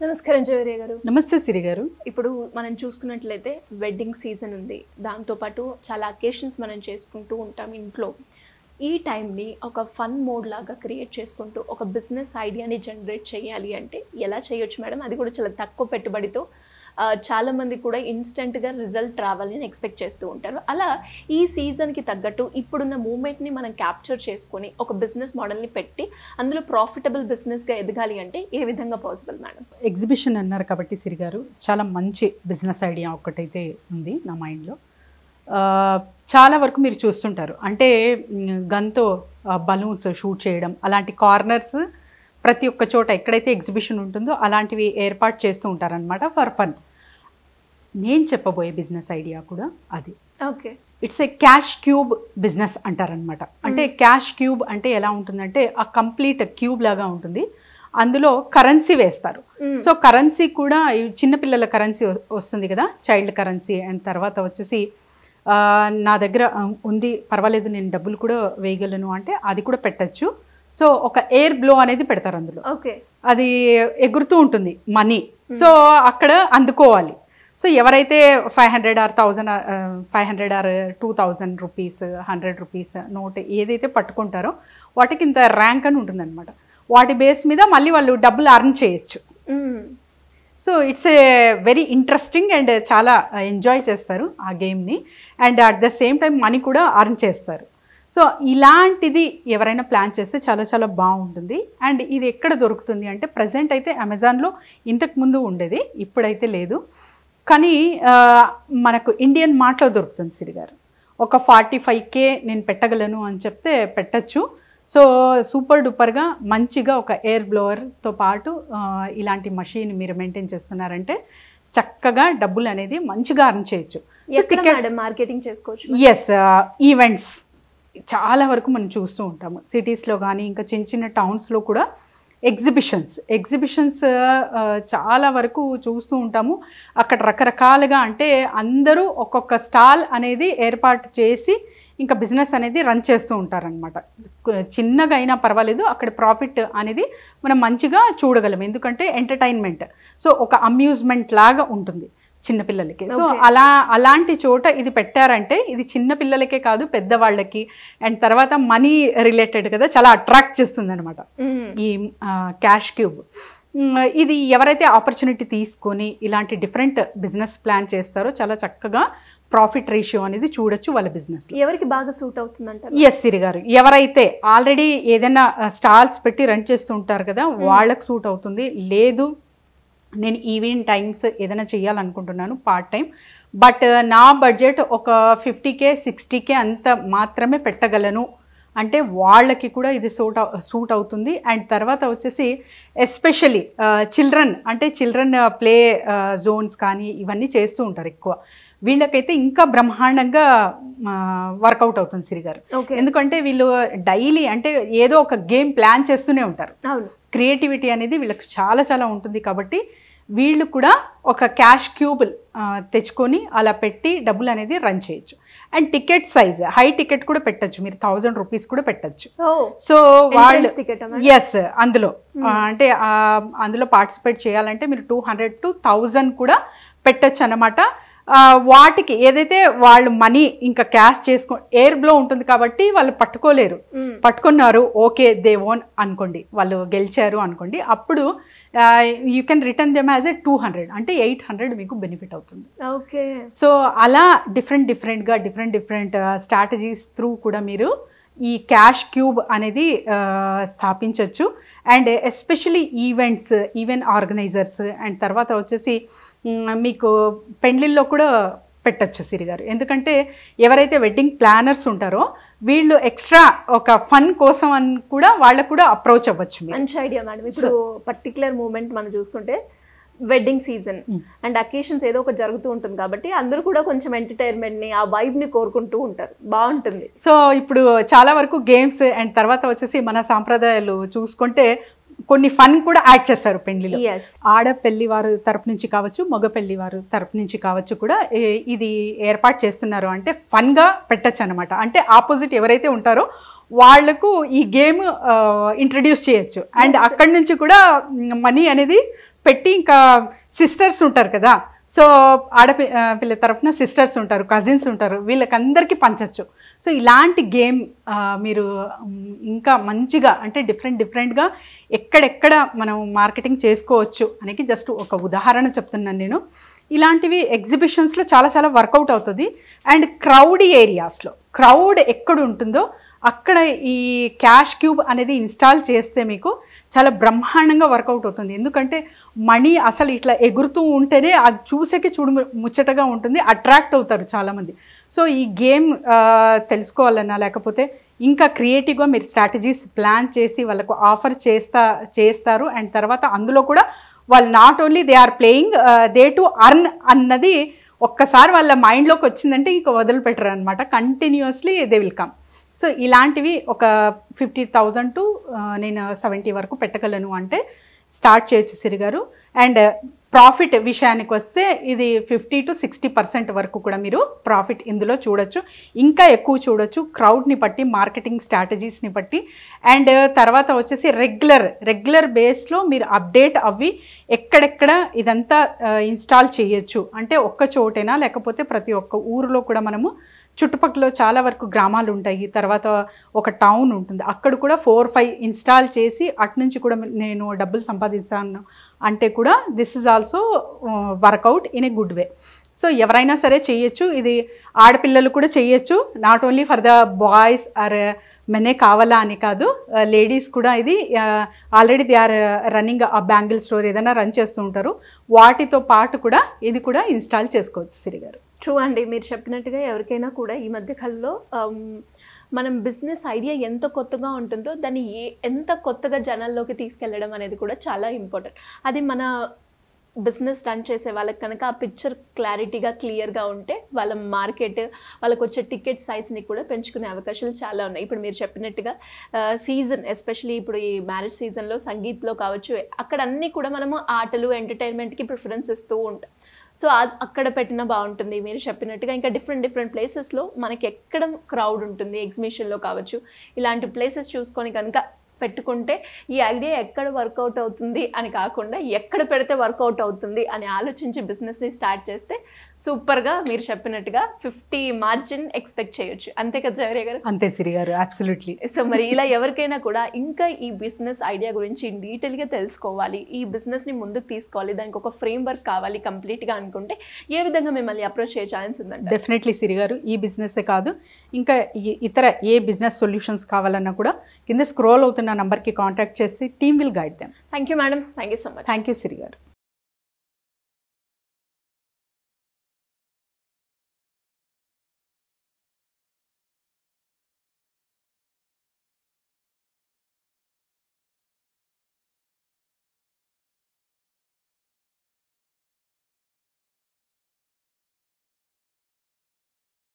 నమస్కారం జయవేరి గారు. నమస్తే సిరి గారు. ఇప్పుడు మనం చూసుకున్నట్లయితే వెడ్డింగ్ సీజన్ ఉంది, దాంతోపాటు చాలా అకేషన్స్ మనం చేసుకుంటూ ఉంటాం ఇంట్లో. ఈ టైంని ఒక ఫన్ మోడ్ లాగా క్రియేట్ చేసుకుంటూ ఒక బిజినెస్ ఐడియాని జనరేట్ చేయాలి అంటే ఎలా చేయొచ్చు మేడం? అది కూడా చాలా తక్కువ పెట్టుబడితో. చాలామంది కూడా ఇన్స్టెంట్గా రిజల్ట్ రావాలని ఎక్స్పెక్ట్ చేస్తూ ఉంటారు. అలా ఈ సీజన్కి తగ్గట్టు ఇప్పుడున్న మూమెంట్ని మనం క్యాప్చర్ చేసుకొని ఒక బిజినెస్ మోడల్ని పెట్టి అందులో ప్రాఫిటబుల్ బిజినెస్గా ఎదగాలి అంటే ఏ విధంగా పాసిబుల్ మేడం? ఎగ్జిబిషన్ అన్నారు కాబట్టి సిరి గారు, చాలా మంచి బిజినెస్ ఐడియా ఒకటైతే ఉంది నా మైండ్లో. చాలా వరకు మీరు చూస్తుంటారు, అంటే గన్తో బలూన్స్ షూట్ చేయడం, అలాంటి కార్నర్స్ ప్రతి ఒక్క చోట ఎక్కడైతే ఎగ్జిబిషన్ ఉంటుందో అలాంటివి ఏర్పాటు చేస్తూ ఉంటారనమాట ఫర్ ఫన్. నేను చెప్పబోయే బిజినెస్ ఐడియా కూడా అది. Okay, it's a cash cube business అంటారనమాట. అంటే క్యాష్ క్యూబ్ అంటే ఎలా ఉంటుందంటే ఆ కంప్లీట్ క్యూబ్ లాగా ఉంటుంది, అందులో కరెన్సీ వేస్తారు. సో కరెన్సీ కూడా చిన్నపిల్లల కరెన్సీ వస్తుంది కదా, చైల్డ్ కరెన్సీ. అండ్ తర్వాత వచ్చేసి నా దగ్గర ఉంది, పర్వాలేదు నేను డబ్బులు కూడా వేయగలను అంటే అది కూడా పెట్టచ్చు. సో ఒక ఎయిర్ బ్లో అనేది పెడతారు అందులో. ఓకే, అది ఎగురుతూ ఉంటుంది మనీ. సో అక్కడ అందుకోవాలి. సో ఎవరైతే 500 or 1000 500 or 2000 rupees 100 rupees note ఏదైతే పట్టుకుంటారో వాటికి ఇంత ర్యాంక్ అని ఉంటుంది అనమాట. వాటి బేస్ మీద మళ్ళీ వాళ్ళు డబ్బులు అర్న్ చేయొచ్చు. So it's a very interesting and చాలా ఎంజాయ్ చేస్తారు ఆ గేమ్ని. And at the same time money కూడా అర్న్ చేస్తారు. సో ఇలాంటిది ఎవరైనా ప్లాన్ చేస్తే చాలా చాలా బాగుంటుంది. అండ్ ఇది ఎక్కడ దొరుకుతుంది అంటే ప్రజెంట్ అయితే అమెజాన్లో ఇంతకుముందు ఉండేది, ఇప్పుడైతే లేదు. కానీ మనకు ఇండియన్ మార్ట్లో దొరుకుతుంది సిరి గారు. ఒక 45K నేను పెట్టగలను అని చెప్తే పెట్టచ్చు. సో సూపర్ డూపర్గా మంచిగా ఒక ఎయిర్ బ్లోవర్తో పాటు ఇలాంటి మషిన్ మీరు మెయింటైన్ చేస్తున్నారంటే చక్కగా డబ్బులు అనేది మంచిగా అర్న్ చేయొచ్చు. మార్కెటింగ్ చేసుకోవచ్చు. ఎస్, ఈవెంట్స్ చాలా వరకు మనం చూస్తూ ఉంటాము సిటీస్లో కానీ ఇంకా చిన్న చిన్న టౌన్స్లో కూడా. ఎగ్జిబిషన్స్ చాలా వరకు చూస్తూ ఉంటాము. అక్కడ రకరకాలుగా అంటే అందరూ ఒక్కొక్క స్టాల్ అనేది ఏర్పాటు చేసి ఇంకా బిజినెస్ అనేది రన్ చేస్తూ ఉంటారనమాట. చిన్నగా అయినా పర్వాలేదు, అక్కడ ప్రాఫిట్ అనేది మనం మంచిగా చూడగలం, ఎందుకంటే ఎంటర్టైన్మెంట్. సో ఒక అమ్యూజ్మెంట్ లాగా ఉంటుంది చిన్నపిల్లలకి. సో అలాంటి చోట ఇది పెట్టారంటే ఇది చిన్నపిల్లలకే కాదు పెద్దవాళ్ళకి, అండ్ తర్వాత మనీ రిలేటెడ్ కదా, చాలా అట్రాక్ట్ చేస్తుంది అనమాట ఈ క్యాష్ క్యూబ్. ఇది ఎవరైతే ఆపర్చునిటీ తీసుకొని ఇలాంటి డిఫరెంట్ బిజినెస్ ప్లాన్ చేస్తారో చాలా చక్కగా ప్రాఫిట్ రేషియో అనేది చూడొచ్చు వాళ్ళ బిజినెస్. ఎవరికి బాగా సూట్ అవుతుందంట? ఎస్ సిరి గారు, ఎవరైతే ఆల్రెడీ ఏదైనా స్టాల్స్ పెట్టి రన్ చేస్తూ ఉంటారు కదా వాళ్ళకి సూట్ అవుతుంది. లేదు నేను ఈవినింగ్ టైమ్స్ ఏదైనా చేయాలనుకుంటున్నాను పార్ట్ టైం, బట్ నా బడ్జెట్ ఒక 50K 60K అంత మాత్రమే పెట్టగలను అంటే వాళ్ళకి కూడా ఇది సూట్ అవుతుంది. అండ్ తర్వాత వచ్చేసి ఎస్పెషలీ చిల్డ్రన్ ప్లే జోన్స్ కానీ ఇవన్నీ చేస్తూ ఉంటారు ఎక్కువ, వీళ్ళకైతే ఇంకా బ్రహ్మాండంగా వర్కౌట్ అవుతుంది సిరి గారు. ఎందుకంటే వీళ్ళు డైలీ అంటే ఏదో ఒక గేమ్ ప్లాన్ చేస్తూనే ఉంటారు. క్రియేటివిటీ అనేది వీళ్ళకి చాలా చాలా ఉంటుంది. కాబట్టి వీళ్ళు కూడా ఒక క్యాష్ క్యూబ్ తెచ్చుకొని అలా పెట్టి డబ్బులు అనేది రన్ చేయొచ్చు. And ticket size high ticket కూడా పెట్టచ్చు, మీరు 1000 రూపీస్ కూడా పెట్టచ్చు. సో వాళ్ళు ఎస్ అందులో అంటే అందులో పార్టిసిపేట్ చేయాలంటే మీరు 200 to 1000 కూడా పెట్టచ్చు అన్నమాట. వాటికి ఏదైతే వాళ్ళు మనీ ఇంకా క్యాష్ ఎయిర్ బ్లో ఉంటుంది కాబట్టి వాళ్ళు పట్టుకోలేరు, పట్టుకున్నారు ఓకే దే ఓన్ అనుకోండి, వాళ్ళు గెలిచారు అనుకోండి, అప్పుడు you can return them as a 200 అంటే 800 మీకు బెనిఫిట్ అవుతుంది. ఓకే, సో అలా డిఫరెంట్ స్ట్రాటజీస్ త్రూ కూడా మీరు ఈ క్యాష్ క్యూబ్ అనేది స్థాపించవచ్చు. And especially event organisers and తర్వాత వచ్చేసి మీకు పెండ్లిల్లో కూడా పెట్టచ్చు సిరి గారు. ఎందుకంటే ఎవరైతే వెడ్డింగ్ ప్లానర్స్ ఉంటారో వీళ్ళు ఎక్స్ట్రా ఒక ఫన్ కోసం అని కూడా వాళ్ళకు కూడా అప్రోచ్ అవ్వచ్చు. మంచి ఐడియా మేడం. ఇప్పుడు పర్టికులర్ మూమెంట్ మనం చూసుకుంటే వెడ్డింగ్ సీజన్ అండ్ అకేషన్స్ ఏదో ఒకటి జరుగుతూ ఉంటుంది కాబట్టి అందరూ కూడా కొంచెం ఎంటర్టైన్మెంట్ని ఆ వైబ్ని కోరుకుంటూ ఉంటారు, బాగుంటుంది. సో ఇప్పుడు చాలా వరకు గేమ్స్ అండ్ తర్వాత వచ్చేసి మన సాంప్రదాయాలు చూసుకుంటే కొన్ని ఫన్ కూడా యాడ్ చేస్తారు పెళ్లిలో. ఆడపెళ్లి వారు తరపు నుంచి కావచ్చు, మగ పెళ్లి వారు తరపు నుంచి కావచ్చు కూడా ఇది ఏర్పాటు చేస్తున్నారు అంటే ఫన్ గా పెట్టచ్చు అనమాట. అంటే ఆపోజిట్ ఎవరైతే ఉంటారో వాళ్లకు ఈ గేమ్ ఇంట్రడ్యూస్ చేయొచ్చు అండ్ అక్కడి నుంచి కూడా మనీ అనేది పెట్టి ఇంకా సిస్టర్స్ ఉంటారు కదా, సో పిల్ల తరఫున సిస్టర్స్ ఉంటారు, కజిన్స్ ఉంటారు, వీళ్ళకందరికీ పంచచ్చు. సో ఇలాంటి గేమ్ మీరు ఇంకా మంచిగా అంటే డిఫరెంట్గా ఎక్కడెక్కడ మనం మార్కెటింగ్ చేసుకోవచ్చు అనేది జస్ట్ ఒక ఉదాహరణ చెప్తున్నాను నేను. ఇలాంటివి ఎగ్జిబిషన్స్లో చాలా వర్కౌట్ అవుతుంది. అండ్ క్రౌడ్ ఏరియాస్లో క్రౌడ్ ఎక్కడ ఉంటుందో అక్కడ ఈ క్యాష్ క్యూబ్ అనేది ఇన్స్టాల్ చేస్తే మీకు చాలా బ్రహ్మాండంగా వర్కౌట్ అవుతుంది. ఎందుకంటే మనీ అసలు ఇట్లా ఎగురుతూ ఉంటేనే అది చూసేకి ముచ్చటగా ఉంటుంది, అట్రాక్ట్ అవుతారు చాలామంది. సో ఈ గేమ్ తెలుసుకోవాలన్నా లేకపోతే ఇంకా క్రియేటివ్గా మీరు స్ట్రాటజీస్ ప్లాన్ చేసి వాళ్ళకు ఆఫర్ చేస్తారు. అండ్ తర్వాత అందులో కూడా వాళ్ళు not only they are playing, they to earn అన్నది ఒక్కసారి వాళ్ళ మైండ్లోకి వచ్చిందంటే ఇంకా వదిలిపెట్టరు అనమాట, continuously they will come. So ఇలాంటివి ఒక 50,000 to నేను 70 వరకు పెట్టగలను అంటే స్టార్ట్ చేయొచ్చు సిరి గారు. అండ్ ప్రాఫిట్ విషయానికి వస్తే ఇది 50 to 60% వరకు కూడా మీరు ప్రాఫిట్ ఇందులో చూడొచ్చు, ఇంకా ఎక్కువ చూడొచ్చు క్రౌడ్ని బట్టి, మార్కెటింగ్ స్ట్రాటజీస్ని బట్టి. అండ్ తర్వాత వచ్చేసి రెగ్యులర్ బేస్లో మీరు అప్డేట్ అవ్వి ఎక్కడెక్కడ ఇదంతా ఇన్స్టాల్ చేయొచ్చు అంటే ఒక్క చోటేనా లేకపోతే ప్రతి ఒక్క ఊరిలో కూడా మనము చుట్టుపక్కల చాలా వరకు గ్రామాలు ఉంటాయి, తర్వాత ఒక టౌన్ ఉంటుంది, అక్కడ కూడా 4-5 ఇన్స్టాల్ చేసి అటునుంచి కూడా నేను డబ్బులు సంపాదిస్తాను అంటే కూడా this is also workout in a good way. So ఎవరైనా సరే చేయొచ్చు, ఇది ఆడపిల్లలు కూడా చేయొచ్చు, not only for the boys are మెనే కావాలా అని కాదు, లేడీస్ కూడా ఇది ఆల్రెడీ దే ఆర్ రన్నింగ్ ఆ బ్యాంగిల్ స్టోర్ ఏదైనా రన్ చేస్తూ ఉంటారు, వాటితో పాటు కూడా ఇది కూడా ఇన్స్టాల్ చేసుకోవచ్చు సిరి గారు. ట్రూ అండి, మీరు చెప్పినట్టుగా ఎవరికైనా కూడా ఈ మధ్య కాలంలో మనం బిజినెస్ ఐడియా ఎంత కొత్తగా ఉంటుందో దాన్ని ఎంత కొత్తగా జనాల్లోకి తీసుకెళ్ళడం అనేది కూడా చాలా ఇంపార్టెంట్. అది మన బిజినెస్ రన్ చేసే వాళ్ళకి కనుక ఆ పిక్చర్ క్లారిటీగా క్లియర్గా ఉంటే వాళ్ళ మార్కెట్, వాళ్ళకి వచ్చే టికెట్ సైజ్ని కూడా పెంచుకునే అవకాశాలు చాలా ఉన్నాయి. ఇప్పుడు మీరు చెప్పినట్టుగా సీజన్, ఎస్పెషలీ ఇప్పుడు ఈ మ్యారేజ్ సీజన్లో సంగీత్లో కావచ్చు, అక్కడ అన్నీ కూడా మనము ఆటలు ఎంటర్టైన్మెంట్కి ప్రిఫరెన్స్ ఇస్తూ ఉంటాం. సో అక్కడ పెట్టినా బాగుంటుంది. మీరు చెప్పినట్టుగా ఇంకా డిఫరెంట్ ప్లేసెస్లో మనకి ఎక్కడ క్రౌడ్ ఉంటుంది, ఎగ్జిబిషన్లో కావచ్చు, ఇలాంటి ప్లేసెస్ చూసుకొని కనుక పెట్టుకుంటే ఈ ఐడియా ఎక్కడ వర్కౌట్ అవుతుంది అని కాకుండా ఎక్కడ పెడితే వర్కౌట్ అవుతుంది అని ఆలోచించి బిజినెస్ని స్టార్ట్ చేస్తే సూపర్గా మీరు చెప్పినట్టుగా 50 మార్జిన్ ఎక్స్పెక్ట్ చేయొచ్చు. అంతే కదా జయరేఖ గారు? అంతే సిరి గారు, అబ్సల్యూట్లీ. సో మరి ఇలా ఎవరికైనా కూడా ఇంకా ఈ బిజినెస్ ఐడియా గురించి డీటెయిల్గా తెలుసుకోవాలి, ఈ బిజినెస్ని ముందుకు తీసుకోవాలి, దానికి ఒక ఫ్రేమ్ వర్క్ కావాలి కంప్లీట్గా అనుకుంటే ఏ విధంగా మిమ్మల్ని అప్రోచ్ చేయ ఛాన్స్ ఉందండి? డెఫినెట్లీ సిరి గారు, ఈ బిజినెస్సే కాదు ఇంకా ఇతర ఏ బిజినెస్ సొల్యూషన్స్ కావాలన్నా కూడా కింద స్క్రోల్ అవుతున్న నంబర్కి కాంటాక్ట్ చేస్తే team will guide them. Thank you madam, thank you so much. Thank you Siri గారు.